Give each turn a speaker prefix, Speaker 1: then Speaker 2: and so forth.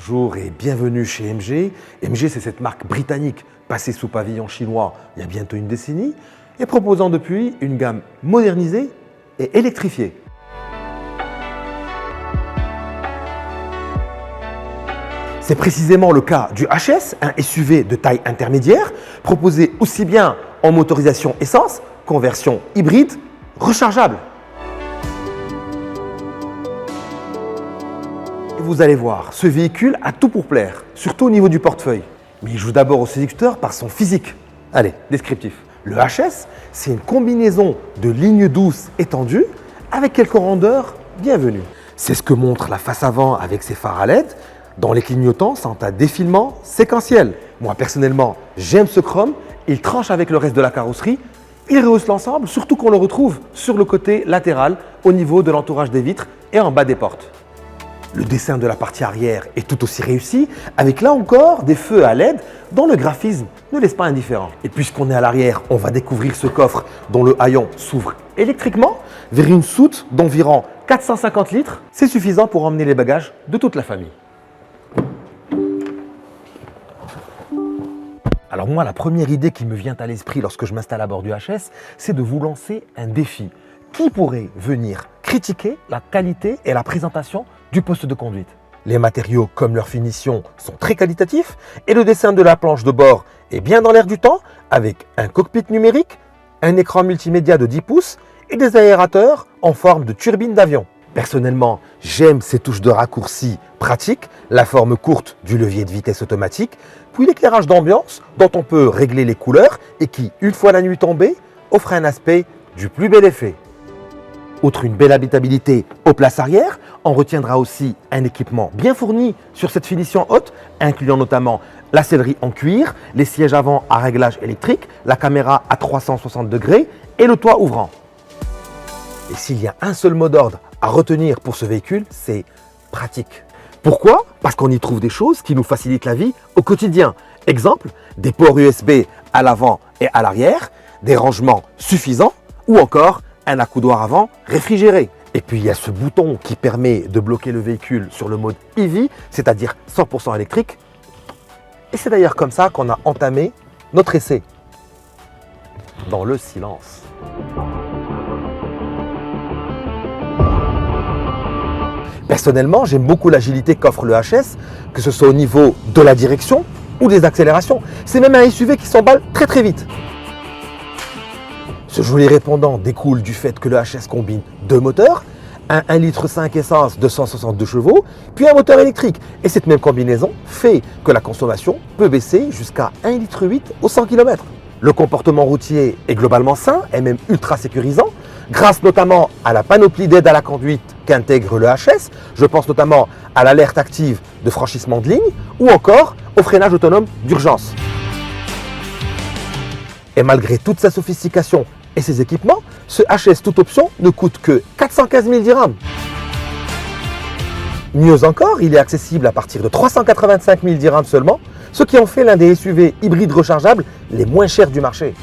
Speaker 1: Bonjour et bienvenue chez MG. MG, c'est cette marque britannique passée sous pavillon chinois il y a bientôt une décennie et proposant depuis une gamme modernisée et électrifiée. C'est précisément le cas du HS, un SUV de taille intermédiaire, proposé aussi bien en motorisation essence qu'en version hybride rechargeable. Vous allez voir, ce véhicule a tout pour plaire, surtout au niveau du portefeuille. Mais il joue d'abord au séducteur par son physique. Allez, descriptif. Le HS, c'est une combinaison de lignes douces étendues avec quelques rondeurs bienvenues. C'est ce que montre la face avant avec ses phares à LED, dont les clignotants sont à défilement séquentiel. Moi, personnellement, j'aime ce chrome. Il tranche avec le reste de la carrosserie. Il rehausse l'ensemble, surtout qu'on le retrouve sur le côté latéral, au niveau de l'entourage des vitres et en bas des portes. Le dessin de la partie arrière est tout aussi réussi, avec là encore des feux à LED dont le graphisme ne laisse pas indifférent. Et puisqu'on est à l'arrière, on va découvrir ce coffre dont le haillon s'ouvre électriquement vers une soute d'environ 450 litres. C'est suffisant pour emmener les bagages de toute la famille. Alors moi, la première idée qui me vient à l'esprit lorsque je m'installe à bord du HS, c'est de vous lancer un défi. Qui pourrait venir critiquer la qualité et la présentation du poste de conduite? Les matériaux comme leur finition sont très qualitatifs et le dessin de la planche de bord est bien dans l'air du temps avec un cockpit numérique, un écran multimédia de 10 pouces et des aérateurs en forme de turbine d'avion. Personnellement, j'aime ces touches de raccourci pratiques, la forme courte du levier de vitesse automatique, puis l'éclairage d'ambiance dont on peut régler les couleurs et qui, une fois la nuit tombée, offre un aspect du plus bel effet. Outre une belle habitabilité aux places arrière, on retiendra aussi un équipement bien fourni sur cette finition haute, incluant notamment la sellerie en cuir, les sièges avant à réglage électrique, la caméra à 360 degrés et le toit ouvrant. Et s'il y a un seul mot d'ordre à retenir pour ce véhicule, c'est pratique. Pourquoi? Parce qu'on y trouve des choses qui nous facilitent la vie au quotidien. Exemple, des ports USB à l'avant et à l'arrière, des rangements suffisants ou encore un accoudoir avant réfrigéré. Et puis il y a ce bouton qui permet de bloquer le véhicule sur le mode EV, c'est-à-dire 100% électrique. Et c'est d'ailleurs comme ça qu'on a entamé notre essai. Dans le silence. Personnellement, j'aime beaucoup l'agilité qu'offre le HS, que ce soit au niveau de la direction ou des accélérations. C'est même un SUV qui s'emballe très très vite. Ce joli répondant découle du fait que le HS combine deux moteurs, un 1,5 litre essence de 162 chevaux, puis un moteur électrique. Et cette même combinaison fait que la consommation peut baisser jusqu'à 1,8 litre au 100 km. Le comportement routier est globalement sain et même ultra sécurisant, grâce notamment à la panoplie d'aide à la conduite qu'intègre le HS. Je pense notamment à l'alerte active de franchissement de ligne ou encore au freinage autonome d'urgence. Et malgré toute sa sophistication et ses équipements, ce HS toute option ne coûte que 415 000 dirhams. Mieux encore, il est accessible à partir de 385 000 dirhams seulement, ce qui en fait l'un des SUV hybrides rechargeables les moins chers du marché.